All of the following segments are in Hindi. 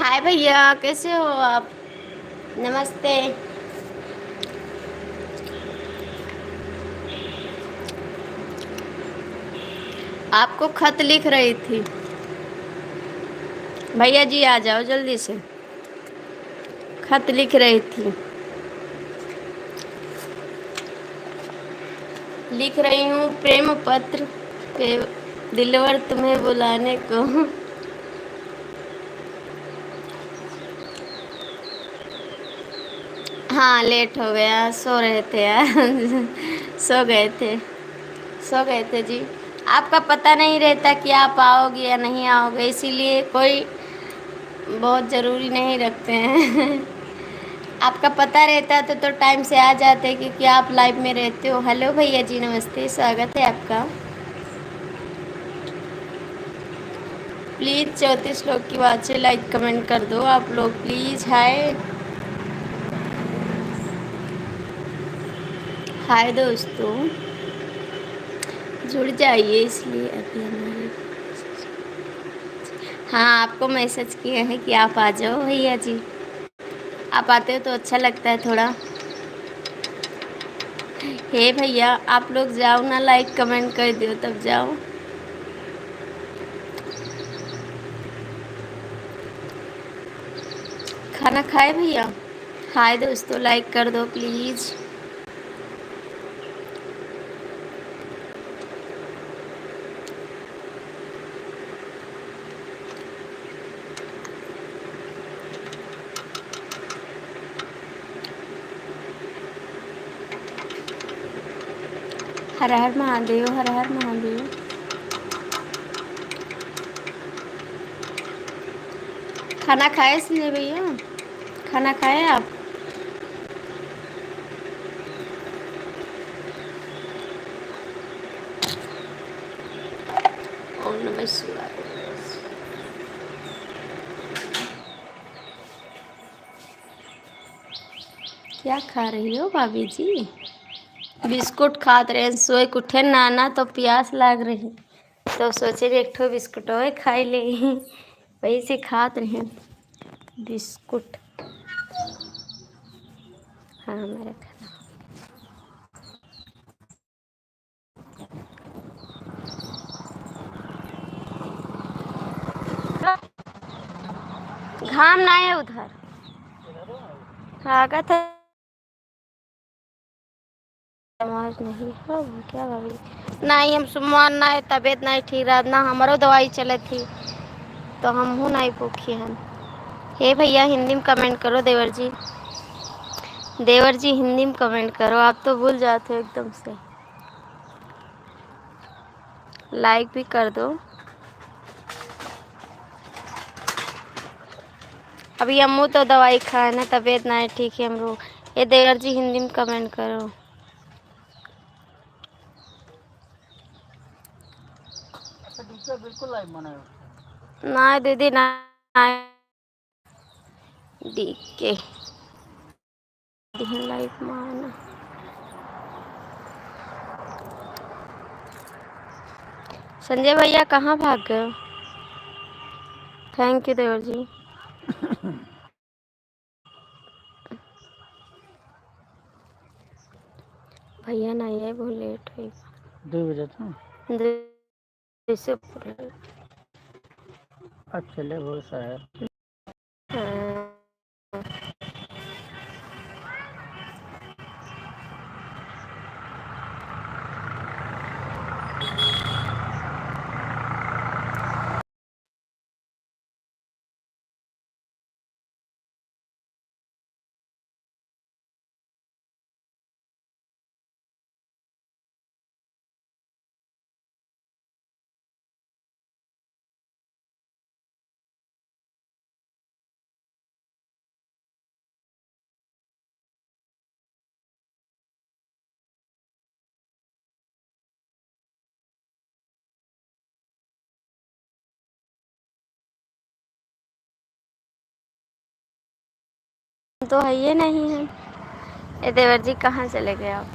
हाय भैया, कैसे हो आप? नमस्ते। आपको खत लिख रही थी। भैया जी आ जाओ जल्दी से। खत लिख रही थी। लिख रही हूँ प्रेम पत्र पे दिलवर तुम्हें बुलाने को। हाँ, लेट हो गया, सो रहे थे यार। सो गए थे। सो गए थे जी। आपका पता नहीं रहता कि आप आओगे या नहीं आओगे, इसीलिए कोई बहुत ज़रूरी नहीं रखते हैं। आपका पता रहता तो टाइम से आ जाते, क्योंकि आप लाइव में रहते हो। हेलो भैया जी, नमस्ते, स्वागत है आपका। प्लीज़ 34 लोग की बात से लाइक कमेंट कर दो आप लोग, प्लीज़। हाय हाय दोस्तों, जुड़ जाइए। इसलिए अभी हमारे, हाँ, आपको मैसेज किए हैं कि आप आ जाओ भैया जी। आप आते हो तो अच्छा लगता है थोड़ा। हे भैया, आप लोग जाओ ना, लाइक कमेंट कर दो तब जाओ। खाना खाए भैया? हाय दोस्तों, लाइक कर दो प्लीज़। हर हर महादेव, हर हर महादेव। खाना खाए इसलिए भैया? खाना खाए आप? ओम नमः शिवाय। क्या खा रही हो भाभी जी? बिस्कुट खात रहे, सोए के उठे नाना तो प्यास लाग रही, तो सोचे एक ठो बिस्कुट और खाई ले। वही से खात रहे बिस्कुट। हाँ, मेरा खाना। घाम ना है उधर। लागत है आवाज नहीं है क्या भाभी? नहीं, हम सुमान ना है, तबीयत नहीं ठीक रहा ना, हमारो दवाई चले थी तो हम हूँ नहीं भूखी हम। हे भैया, हिंदी में कमेंट करो देवर जी। देवर जी, हिंदी में कमेंट करो, आप तो भूल जाते हो एकदम से। लाइक भी कर दो। अभी अम्मू तो दवाई खाए ना, तबीयत नहीं ठीक है हमरो। ये देवर जी, हिंदी में कमेंट करो। अच्छा, दूसरा बिल्कुल लाइव मना है ना दीदी ना। डीके लाइव माना। संजय भैया कहाँ भाग गए? थैंक यू देवर जी। भैया नहीं है, बहुत लेट हुई। 2 बजे था। से अच्छा ले बहुत सा है। हाँ। तो है ये नहीं है। ये देवर जी कहाँ चले गए आप?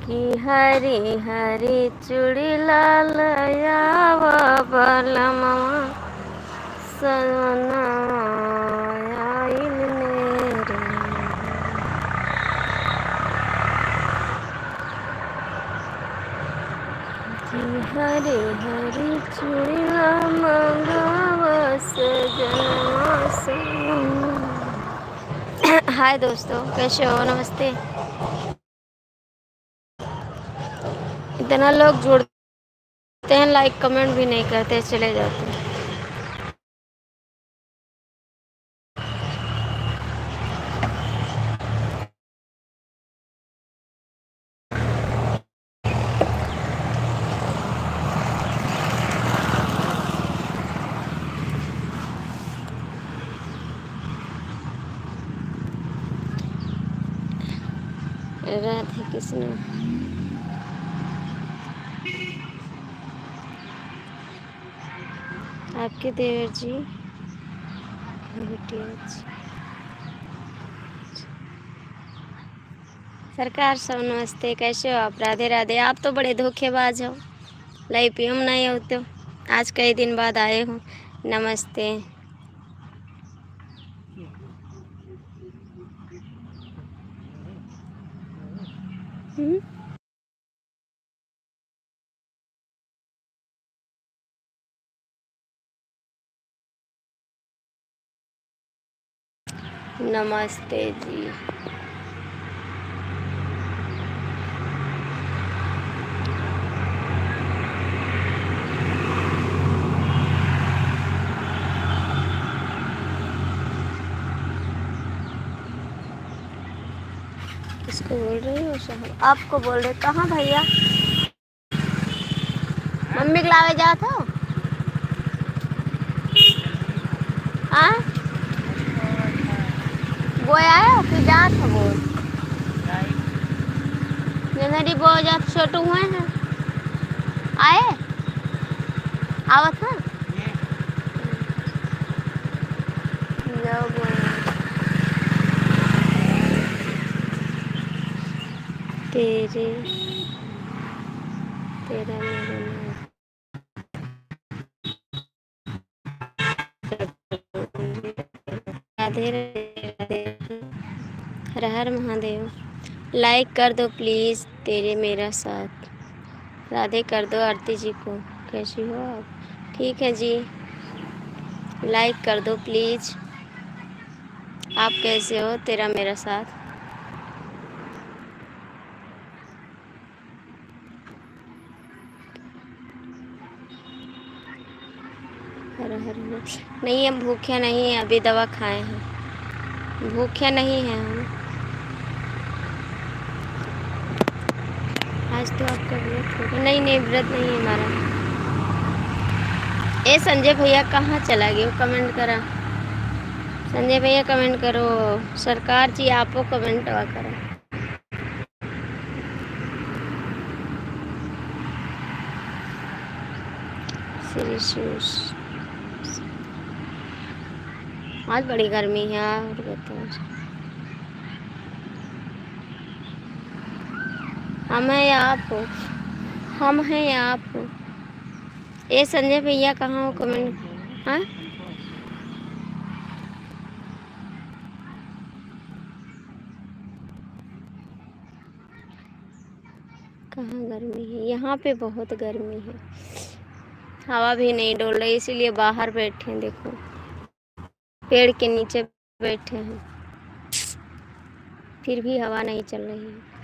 कि हरी हरी चूड़ी लाल आवा बलमवा सजना आइल नेरे। हरे हरे चूड़ा मंगावा सजनवा सजना। हाय दोस्तों, कैसे हो? नमस्ते। इतना लोग जुड़ते हैं, लाइक कमेंट भी नहीं करते, चले जाते हैं। राधे कृष्ण। आपके देवर जी बिटिया जी। सरकार सब नमस्ते, कैसे हो आप? राधे राधे। आप तो बड़े धोखेबाज हो, लाइव पे हम नहीं होते हो। आज कई दिन बाद आए हो। नमस्ते। हम्म? नमस्ते जी। किसको बोल रही हो साहब? आपको बोल रहे। कहाँ भैया? मम्मी के लावे जा था। हाँ, वो आया हो कि जा था वो? मेरी बहुत ज्यादा छोटू हुए हैं। आए आवत है। जाओ बोलो। तेरे तेरा मेरा नाम राधे राधे। हर हर महादेव। लाइक कर दो प्लीज़, तेरे मेरा साथ। राधे कर दो आरती जी को। कैसी हो आप? ठीक है जी, लाइक कर दो प्लीज़। आप कैसे हो? तेरा मेरा साथ। हर हर नहीं, हम भूखे नहीं हैं, अभी दवा खाए हैं। भूखे नहीं हैं हम। आज तो आपका व्रत होगा? नहीं नहीं, व्रत नहीं है हमारा। ए संजय भैया कहाँ चला गया? कमेंट करा। संजय भैया कमेंट करो। सरकार जी आपो कमेंट करो। श्री सूस। आज बड़ी गर्मी है और बताओ। हम हैं या आप हो? हम हैं या आप हो? ए संजय भैया कहाँ हो? कमेंट। हाँ, कहाँ गर्मी है? यहाँ पे बहुत गर्मी है, हवा भी नहीं डोल रही, इसीलिए बाहर बैठे हैं। देखो, पेड़ के नीचे बैठे हैं, फिर भी हवा नहीं चल रही है।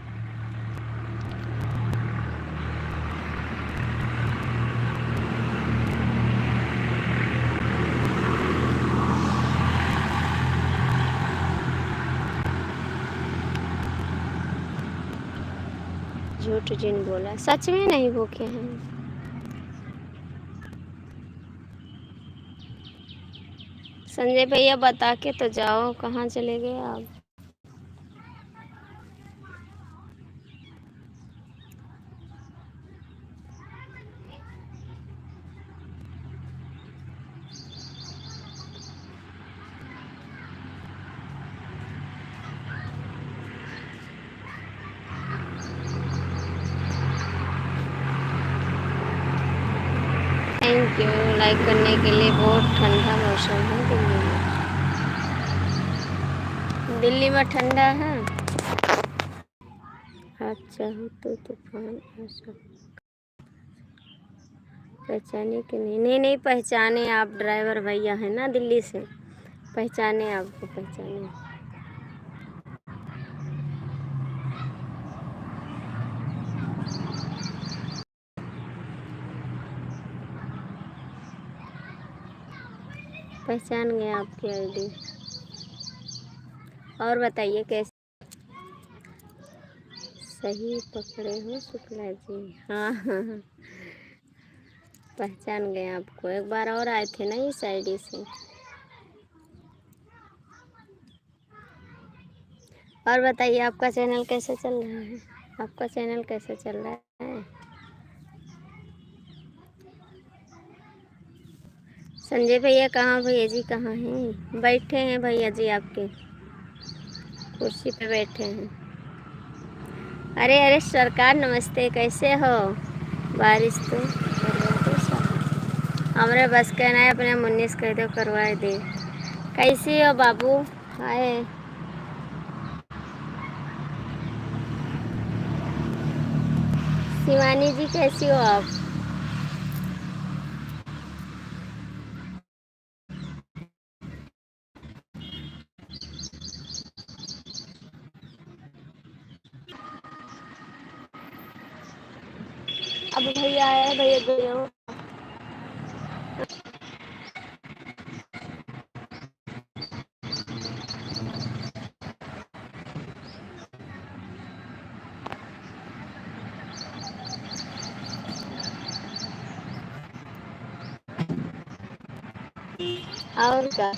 झूठ जिन बोला, सच में नहीं भूखे हैं। संजय भैया बता के तो जाओ, कहाँ चले गए आप? थैंक यू लाइक करने के लिए। बहुत ठंडा मौसम है दिल्ली में। दिल्ली में ठंडा है। अच्छा हो तो तूफान ऐसा पहचाने कि नहीं? नहीं नहीं पहचाने, आप ड्राइवर भैया है ना दिल्ली से, पहचाने, आपको पहचाने। पहचान गए आपकी आईडी। और बताइए कैसे? सही पकड़े हो शुक्ला जी। हाँ हाँ हाँ, पहचान गए आपको। एक बार और आए थे ना इस आईडी से। और बताइए आपका चैनल कैसे चल रहा है? आपका चैनल कैसे चल रहा है? संजय भैया कहाँ? भैया जी कहाँ हैं? बैठे हैं भैया जी, आपके कुर्सी पे बैठे हैं। अरे अरे सरकार नमस्ते, कैसे हो? बारिश तो हमारे बस कहना है, अपने मुन्नी से कह दो करवा दे। कैसी हो बाबू? हाय। शिवानी जी कैसी हो आप? अब भैया आए, भैया गए हो? और क्या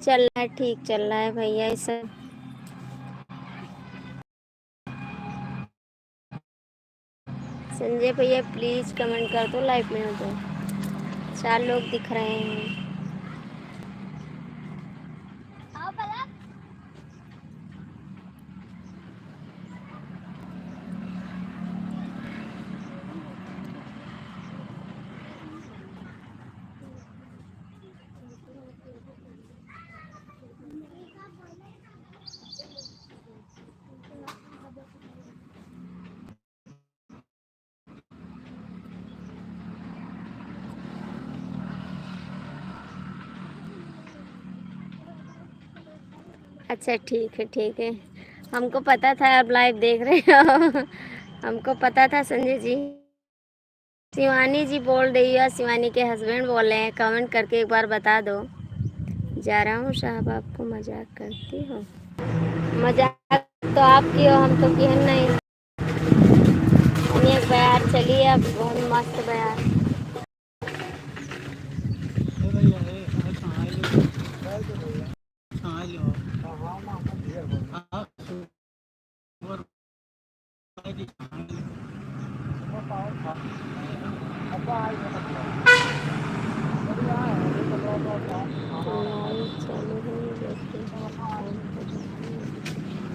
चल रहा है? ठीक चल रहा है भैया। ये सब संजय भैया प्लीज कमेंट कर दो, लाइव में हो तो। 4 लोग दिख रहे हैं। अच्छा ठीक है ठीक है, हमको पता था आप लाइव देख रहे हो। हमको पता था संजय जी। शिवानी जी बोल रही है, शिवानी के हस्बैंड बोल रहे हैं, कमेंट करके एक बार बता दो। जा रहा हूँ साहब, आपको मजाक करती हो? मजाक तो आप की हो, हम तो किहन नहीं। एक बयार चलिए, आप बहुत मस्त बयार।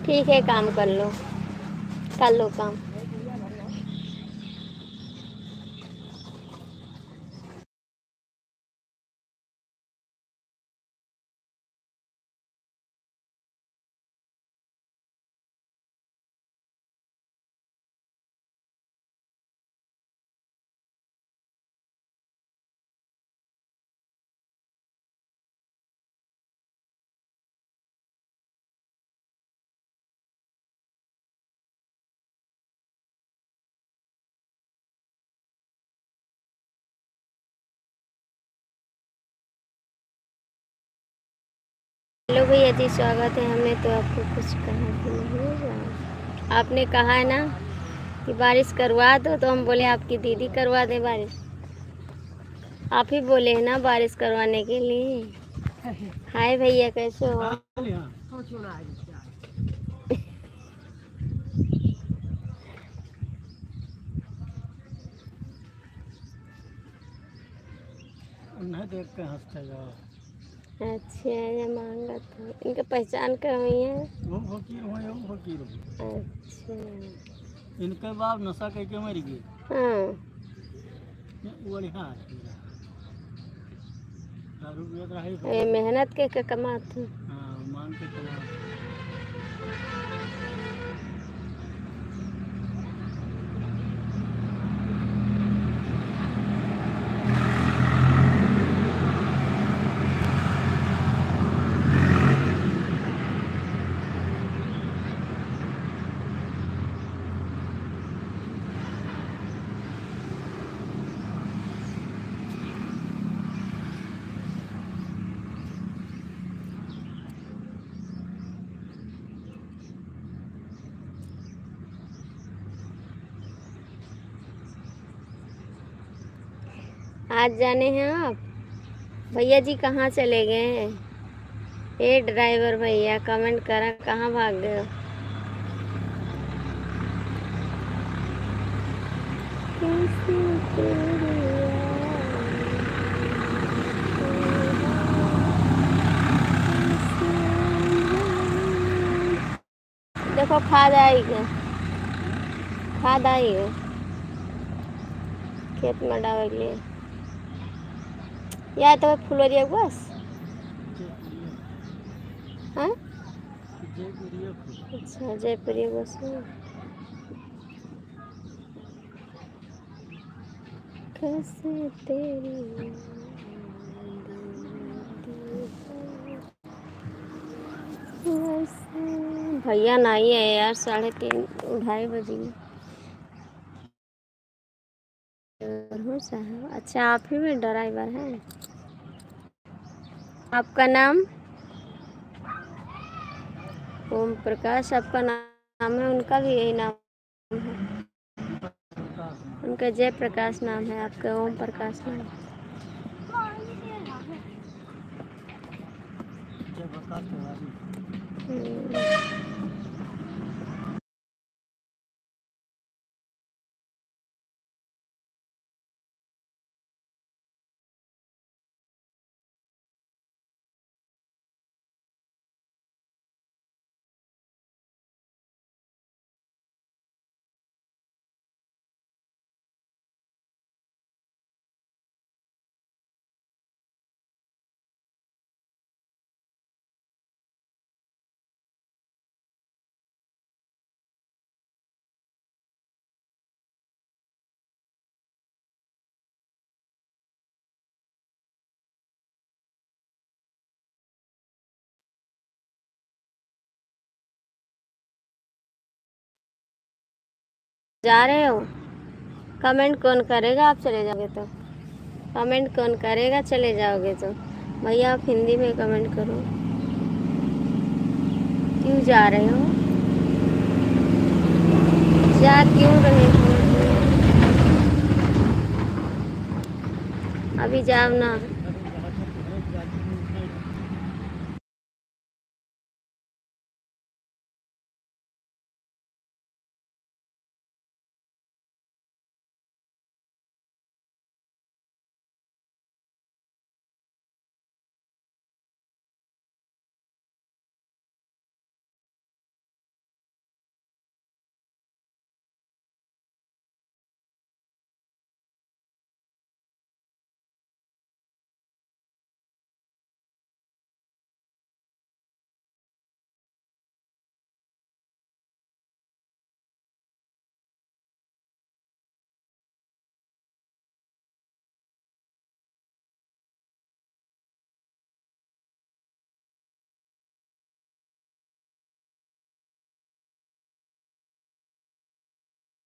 ठीक है, काम कर लो, कर लो काम। हेलो भैया जी, स्वागत है। हमने तो आपको कुछ कहा कि नहीं जाओ। आपने कहा है ना कि बारिश करवा दो, तो हम बोले आपकी दीदी करवा दे बारिश। आप ही बोले हैं ना बारिश करवाने के लिए। हाय भैया, कैसे हो? उन्हें देख के हंसते जाओ। अच्छा, ये मांगा था, इनका पहचान कर हुई है। वो फकीर हो, अच्छा इनके बाप नशा करके मर गए। हाँ बढ़िया आदमी रहा। दारू पियत रही तो ये मेहनत के कमात हूँ। हाँ मान के चला। आज जाने हैं आप? भैया जी कहाँ चले गए हैं? ए ड्राइवर भैया कमेंट करा, कहाँ भाग गए हो? कैसे तेरी याद, देखो खाद आई गए, खाद आई है खेत में डाले के लिए। या तो फुलरिया बस हाँ अच्छा जयपुरी बस में। कैसे तेरी भैया नहीं है यार, 3:30 2:30 बजे हो साहब। अच्छा आप ही में ड्राइवर हैं? आपका नाम? ओम प्रकाश आपका नाम है? उनका भी यही नाम है? उनका जय प्रकाश नाम है, आपका ओम प्रकाश नाम। जा रहे हो? कमेंट कौन करेगा आप चले जाओगे तो? कमेंट कौन करेगा चले जाओगे तो? भैया आप हिंदी में कमेंट करो। क्यों जा रहे हो? जा क्यों रहे हो? अभी जाओ ना।